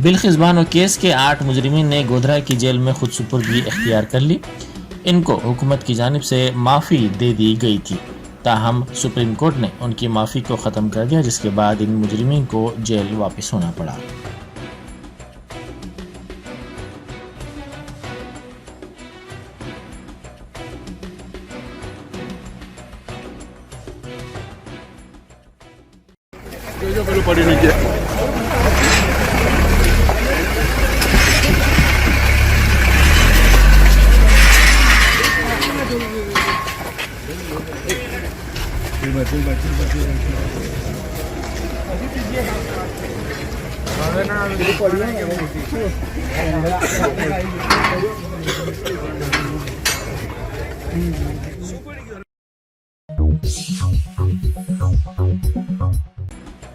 Bilkis Bano case के 8 मुजरिमीन ने गोधरा की जेल में खुद सुपुर्दगी इख्तियार कर ली। इनको हुकूमत की जानिब से माफ़ी दे दी गई थी, ताहम सुप्रीम कोर्ट ने उनकी माफ़ी को ख़त्म कर दिया, जिसके बाद इन मुजरिमीन को जेल वापस होना पड़ा।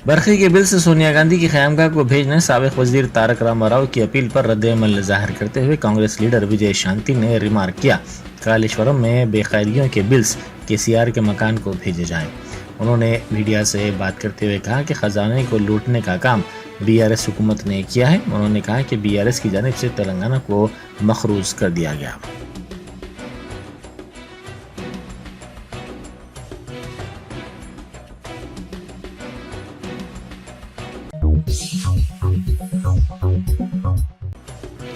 बरखी के बिल से सोनिया गांधी की ख़यामगाह को भेजने साबिक़ वज़ीर तारक रामाराव की अपील पर रद्द-ए-अमल ज़ाहिर करते हुए कांग्रेस लीडर विजय शांति ने रिमार्क किया, कालेश्वरम में बेकायदगियों के बिल्स केसीआर के मकान को भेजे जाएं। उन्होंने मीडिया से बात करते हुए कहा कि खजाने को लूटने का काम बीआरएस हुकूमत ने किया है। उन्होंने कहा कि बीआरएस की जानिब से तेलंगाना को मखरूज कर दिया गया।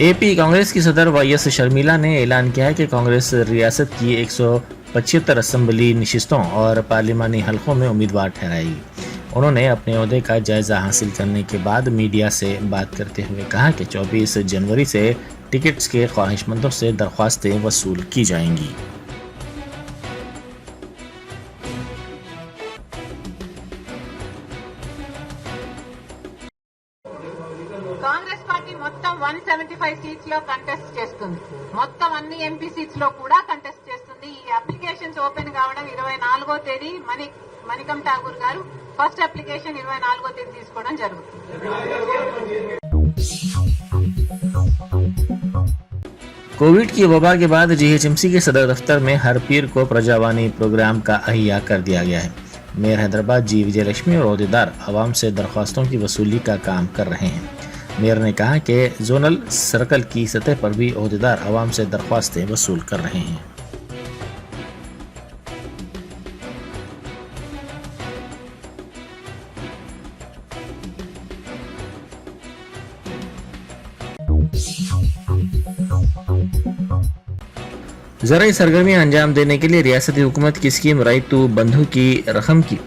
एपी कांग्रेस की सदर वाईएस शर्मिला ने ऐलान किया है कि कांग्रेस रियासत की 175 असेंबली नशिस्तों और पार्लिमानी हलकों में उम्मीदवार ठहराएगी। उन्होंने अपने ओहदे का जायजा हासिल करने के बाद मीडिया से बात करते हुए कहा कि 24 जनवरी से टिकट्स के ख्वाहिशमंदों से दरख्वास्तें वसूल की जाएंगी। కాంగ్రెస్ పార్టీ మొత్తం 175 సీట్స్ లో కంటెస్ట్ చేస్తుంది. మొత్తం అన్ని ఎంపీ సీట్స్ లో కూడా కంటెస్ట్ చేస్తుంది. ఈ అప్లికేషన్స్ ఓపెన్ కావడం 24వ తేదీ మణికం ఠాగూర్ గారు ఫస్ట్ అప్లికేషన్ 24వ తేదీ తీసుకోవడం జరుగుతుంది. कोविड की वबा के बाद जीएचएमसी के सदर दफ्तर में हर पीर को प्रजावानी प्रोग्राम का अहिया कर दिया गया है। मेयर हैदराबाद जी विजयलक्ष्मी और ओहदेदार आवाम से दरख्वास्तों की वसूली का काम कर रहे हैं। मेयर ने कहा कि जोनल सर्कल की सतह पर भी ओहदेदार आवाम से दरख्वास्तें वसूल कर रहे हैं। ज़राई सरगर्मियां अंजाम देने के लिए रियासती हुकूमत की स्कीम राइट टू बंधु की रकम की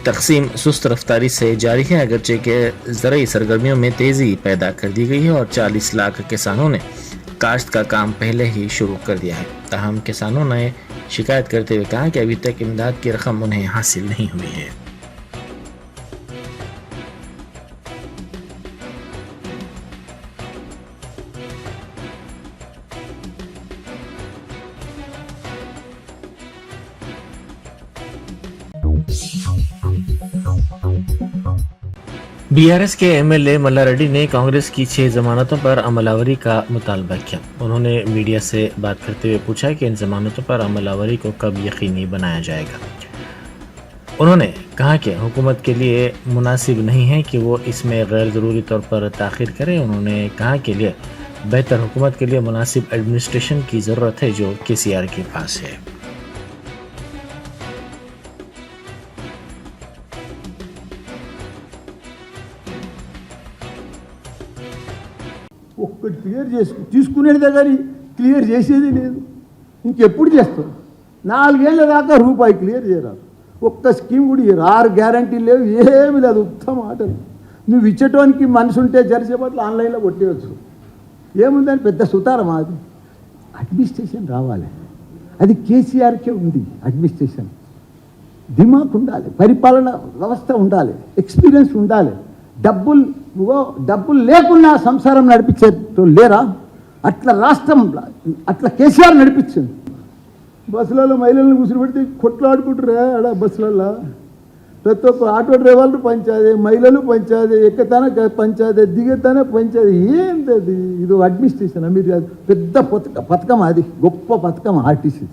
तकसीम सुस्त रफ्तारी से जारी है। अगरचे के ज़राई सरगर्मियों में तेज़ी पैदा कर दी गई है और 40 लाख किसानों ने काश्त का काम पहले ही शुरू कर दिया है। ताहम किसानों ने शिकायत करते हुए कहा कि अभी तक इमदाद की रकम उन्हें हासिल नहीं हुई है। बीआरएस के एमएलए मल्ला रेड्डी ने कांग्रेस की 6 जमानतों पर अमलावरी का मुतालबा किया। उन्होंने मीडिया से बात करते हुए पूछा कि इन जमानतों पर अमलावरी को कब यकीनी बनाया जाएगा। उन्होंने कहा कि हुकूमत के लिए मुनासिब नहीं है कि वो इसमें गैर ज़रूरी तौर पर ताख़ीर करे। उन्होंने कहा कि लिए बेहतर हुकूमत के लिए मुनासिब एडमिनिस्ट्रेशन की ज़रूरत है जो केसीआर के पास है। ఒక్కటి క్లియర్ తీసుకునేదే కానీ క్లియర్ చేసేది లేదు. ఇంకెప్పుడు చేస్తారు? 4 ఏళ్ళ దాకా రూపాయి క్లియర్ చేయరాదు. ఒక్క స్కీమ్ కూడా ఇయ్యరు. 6 గ్యారంటీలు లేవు, ఏమీ లేదు. ఉత్తమ మాటలు. నువ్వు ఇచ్చేటోనికి మనసు ఉంటే జరిసేపట్లు ఆన్లైన్లో కొట్టేయచ్చు. ఏముందని పెద్ద సుతారం. అది అడ్మినిస్ట్రేషన్ రావాలి. అది కేసీఆర్కే ఉంది. అడ్మినిస్ట్రేషన్ దిమాగ్ ఉండాలి, పరిపాలన వ్యవస్థ ఉండాలి, ఎక్స్పీరియన్స్ ఉండాలి. డబ్బులు లేకున్నా సంసారం నడిపించేటో లేరా? అట్లా రాష్ట్రం అట్లా కేసీఆర్ నడిపించింది. బస్సులలో మహిళలను కూర్చోబెడితే కొట్లాడుకుంటారు ఆడ బస్సులలో. ప్రతి ఒక్క ఆటో డ్రైవర్లు పంచాదే, మహిళలు పంచాదే, ఎక్కతానే పంచాదే, దిగతానే పంచాదే. ఏంటది? ఇది అడ్మినిస్ట్రేషన్. మీరు పెద్ద పథకం, అది గొప్ప పథకం ఆర్టీసీ.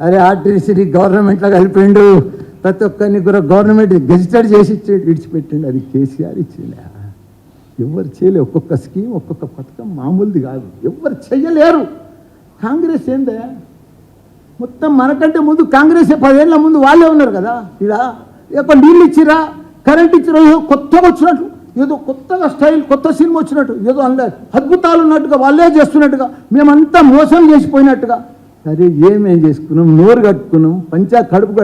అరే ఆర్టీసీ గవర్నమెంట్లో కలిపిండు, ప్రతి ఒక్కరిని కూడా గవర్నమెంట్ గెజిటెడ్ చేసి విడిచిపెట్టండి. అది కేసీఆర్ ఇచ్చిండే. ఎవరు చేయలేరు. ఒక్కొక్క స్కీమ్ ఒక్కొక్క పథకం మామూలుది కాదు, ఎవరు చెయ్యలేరు. కాంగ్రెస్ ఏందే మొత్తం మనకంటే ముందు కాంగ్రెస్ 10 ఏళ్ళ ముందు వాళ్ళే ఉన్నారు కదా. ఇలా ఎక్కడ నీళ్ళు ఇచ్చిరా, కరెంట్ ఇచ్చిరా, ఏదో కొత్తగా వచ్చినట్టు, ఏదో కొత్తగా స్టైల్, కొత్త సినిమా వచ్చినట్టు, ఏదో అద్భుతాలు ఉన్నట్టుగా వాళ్ళే చేస్తున్నట్టుగా, మేమంతా మోసం చేసిపోయినట్టుగా. సరే ఏమేం చేసుకున్నాం, నోరు కట్టుకున్నాం, కడుపు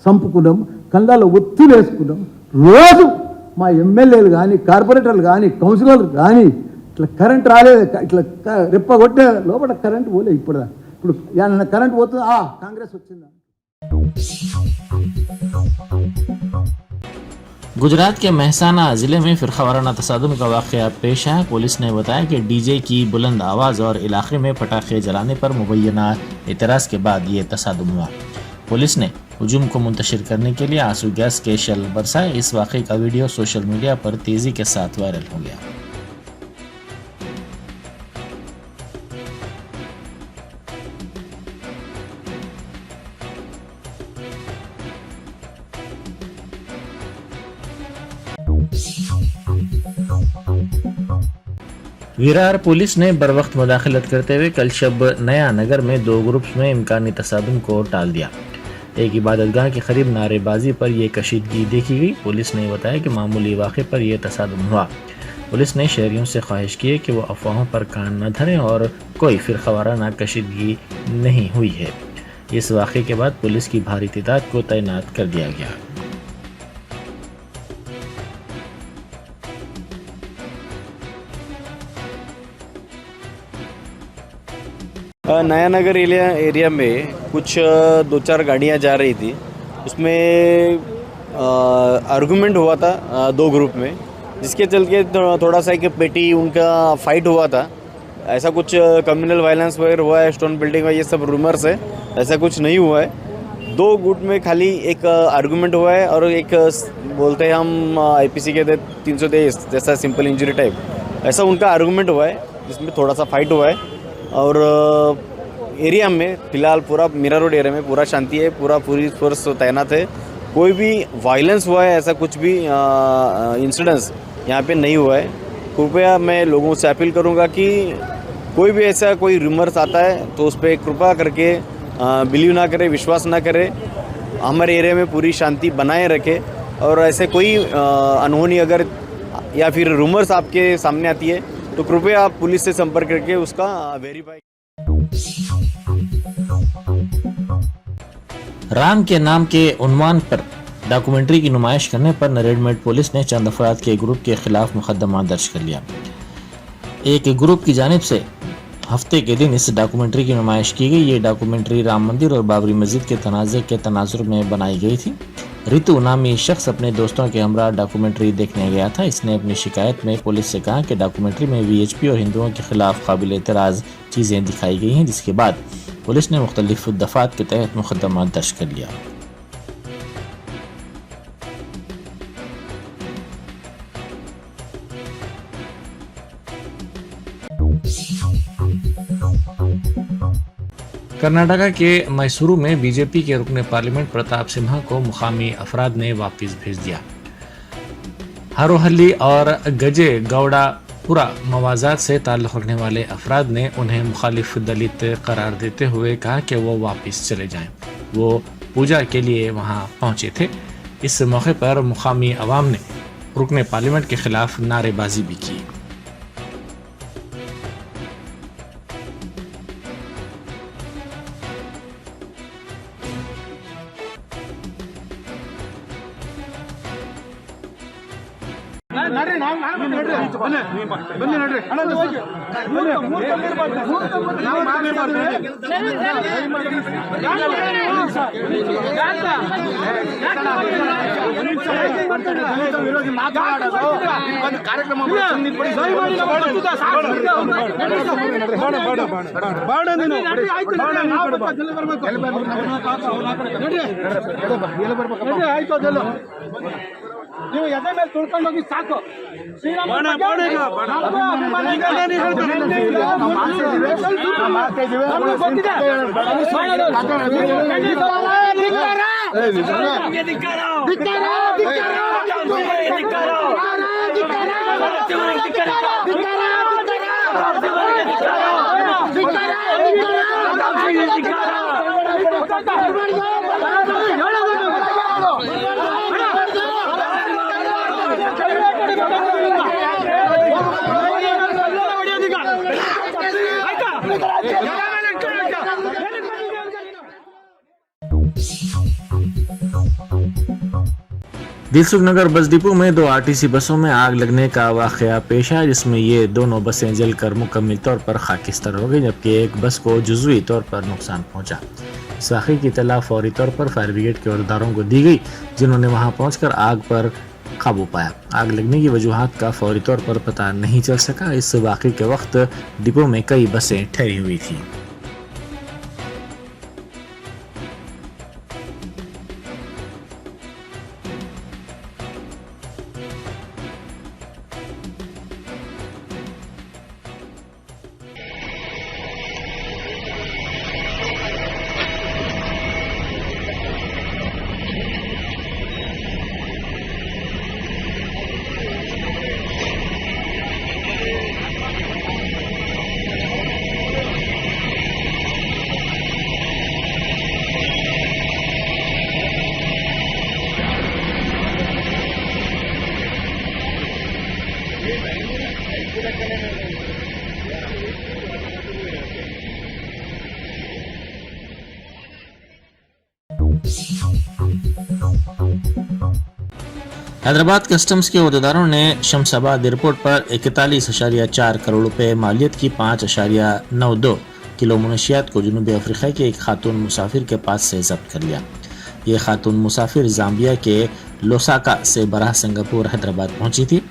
చంపుకున్నాం, కళ్ళలో ఒత్తులు వేసుకున్నాం. రోజు మా ఎమ్మెల్యేలు కానీ, కార్పొరేటర్లు కానీ, కౌన్సిలర్లు కానీ ఇట్లా కరెంట్ రాలేదు, ఇట్లా రెప్ప కొట్టే లోపల కరెంట్ పోలే. ఇప్పుడు ఏమన్నా కరెంట్ పోతుందా, కాంగ్రెస్ వచ్చిందా. गुजरात के मेहसाना जिले में फिरका वाराना तसादुम का वाक़या पेश है। पुलिस ने बताया कि डीजे की बुलंद आवाज़ और इलाके में पटाखे जलाने पर मुबैना एतराज़ के बाद ये तसादुम हुआ। पुलिस ने हुजूम को मुंतशिर करने के लिए आंसू गैस के शेल बरसाए। इस वाक़े का वीडियो सोशल मीडिया पर तेज़ी के साथ वायरल हो गया। विरार पुलिस ने बरवक्त मुदाखलत करते हुए कल शब नया नगर में 2 ग्रुप्स में इम्कानी तसादुम को टाल दिया। एक इबादतगाह के करीब नारेबाजी पर यह कशीदगी देखी गई। पुलिस ने बताया कि मामूली वाक़े पर यह तसादुम हुआ। पुलिस ने शहरियों से ख्वाहिश की है कि वो अफवाहों पर कान न धरें और कोई फिरकावाराना कशीदगी नहीं हुई है। इस वाक़े के बाद पुलिस की भारी तादाद को तैनात कर दिया गया। नया नगर एरिया में कुछ 2-4 गाड़ियाँ जा रही थी। उसमें आर्गुमेंट हुआ था 2 ग्रुप में, जिसके चलते थोड़ा सा एक पेटी उनका फाइट हुआ था। ऐसा कुछ कम्युनल वायलेंस वगैरह हुआ है, स्टोन बिल्डिंग का ये सब रूमर्स है, ऐसा कुछ नहीं हुआ है। 2 गुट में खाली एक आर्गुमेंट हुआ है और एक बोलते हैं हम IPC के 323 जैसा सिंपल इंजरी टाइप, ऐसा उनका आर्गुमेंट हुआ है, जिसमें थोड़ा सा फाइट हुआ है। और एरिया में फ़िलहाल पूरा मीरा रोड एरिया में पूरा शांति है, पूरी फोर्स तैनात है। कोई भी वायलेंस हुआ है ऐसा कुछ भी इंसिडेंस यहाँ पे नहीं हुआ है। कृपया मैं लोगों से अपील करूँगा कि कोई भी ऐसा कोई रूमर्स आता है तो उस पर कृपा करके बिलीव ना करें, विश्वास ना करें। हमारे एरिया में पूरी शांति बनाए रखें और ऐसे कोई अनहोनी अगर या फिर रूमर्स आपके सामने आती है तो कृपया आप पुलिस से संपर्क करके उसका वेरीफाई। राम के नाम के उन्वान पर डॉक्यूमेंट्री की नुमाइश करने पर नरेडमेट पुलिस ने चंद अफराद के ग्रुप के खिलाफ मुकदमा दर्ज कर लिया। एक ग्रुप की जानिब से हफ्ते के दिन इस डॉक्यूमेंट्री की नुमाइश की गई। ये डॉक्यूमेंट्री राम मंदिर और बाबरी मस्जिद के तनाज़े के तनाजुर में बनाई गई थी। रितु नामी शख्स अपने दोस्तों के हमरा डॉक्यूमेंट्री देखने गया था। इसने अपनी शिकायत में पुलिस से कहा कि डॉक्यूमेंट्री में VHP और हिंदुओं के खिलाफ काबिल एतराज़ चीज़ें दिखाई गई हैं, जिसके बाद पुलिस ने मुख्तलिफ दफ़ात के तहत मुकदमा दर्ज कर लिया। कर्नाटका के मैसूरू में बीजेपी के रुकने पार्लियामेंट प्रताप सिम्हा को मुकामी अफराद ने वापस भेज दिया। हारोहल्ली और गजे गौड़ापुरा मवाजात से ताल्लुक़ रखने वाले अफराद ने उन्हें मुखालिफ दलित करार देते हुए कहा कि वो वापस चले जाएं। वो पूजा के लिए वहां पहुंचे थे। इस मौके पर मुकामी अवाम ने रुकने पार्लियामेंट के खिलाफ नारेबाजी भी की। ವಿರೋಧಿ ಮಾತಾಡೋದು ಒಂದು ಕಾರ್ಯಕ್ರಮ ನೀವು ಎದೆ ಮೇಲೆ ತುಳ್ಕೊಂಡು ಹೋಗಿ ಸಾಕು दिलसुख नगर बस डिपो में 2 आरटीसी बसों में आग लगने का वाकया पेश आया, जिसमें ये दोनों बसें जलकर मुकम्मल तौर पर खाकिस्तान हो गई, जबकि एक बस को जुज़वी तौर पर नुकसान पहुंचा। इस वाक़े की इत्तला फौरी तौर पर फायर ब्रिगेड के अहदेदारों को दी गई, जिन्होंने वहां पहुंचकर आग पर काबू पाया। आग लगने की वजूहात का फौरी तौर पर पता नहीं चल सका। इस वाक़े के वक्त डिपो में कई बसें ठहरी हुई थी। हैदराबाद कस्टम्स के अहदेदारों ने शमशाबाद एयरपोर्ट पर 41.4 करोड़ रुपए मालियत की 5.92 किलो मुनशियात को जनूबी अफ्रीका के एक खातून मुसाफिर के पास से जब्त कर लिया। ये खातून मुसाफिर जाम्बिया के लोसाका से बराह सिंगापुर हैदराबाद पहुंची थी।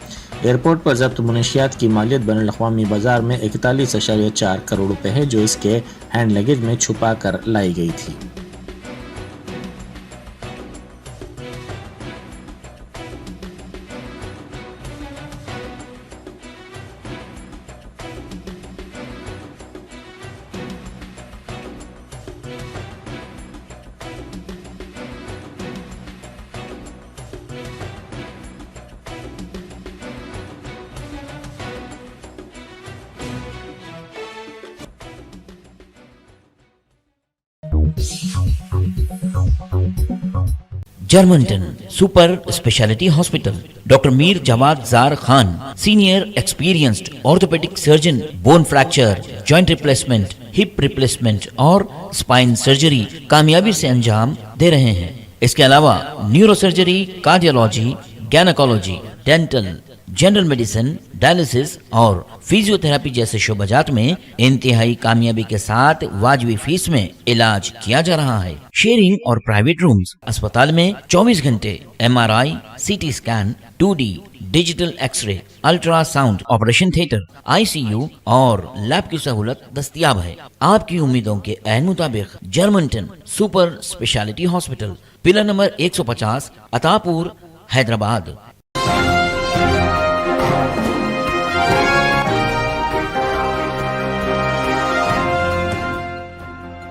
एयरपोर्ट पर जब्त मुनशियात की मालियत बैनुल-अक़वामी बाजार में 41.4 करोड़ रुपए है, जो इसके हैंड लगेज में छुपा कर लाई गई थी। जर्मनटन super speciality hospital, doctor Mir Jawad Jar Khan, senior experienced orthopaedic surgeon, bone fracture, joint replacement, hip replacement और स्पाइन सर्जरी कामयाबी से अंजाम दे रहे हैं। इसके अलावा neuro surgery, cardiology, gynaecology, dental, general medicine, dialysis और फिजियोथेरेपी जैसे शोबाजात में इंतहाई कामयाबी के साथ वाजबी फीस में इलाज किया जा रहा है। शेयरिंग और प्राइवेट रूम्स, अस्पताल में 24 घंटे MRI, CT scan, 2D digital x-ray, ultrasound, operation theatre, ICU और लैब की सहूलत दस्तयाब है। आपकी उम्मीदों के ऐन मुताबिक Germanton super speciality hospital, pillar number 150, Attapur, Hyderabad.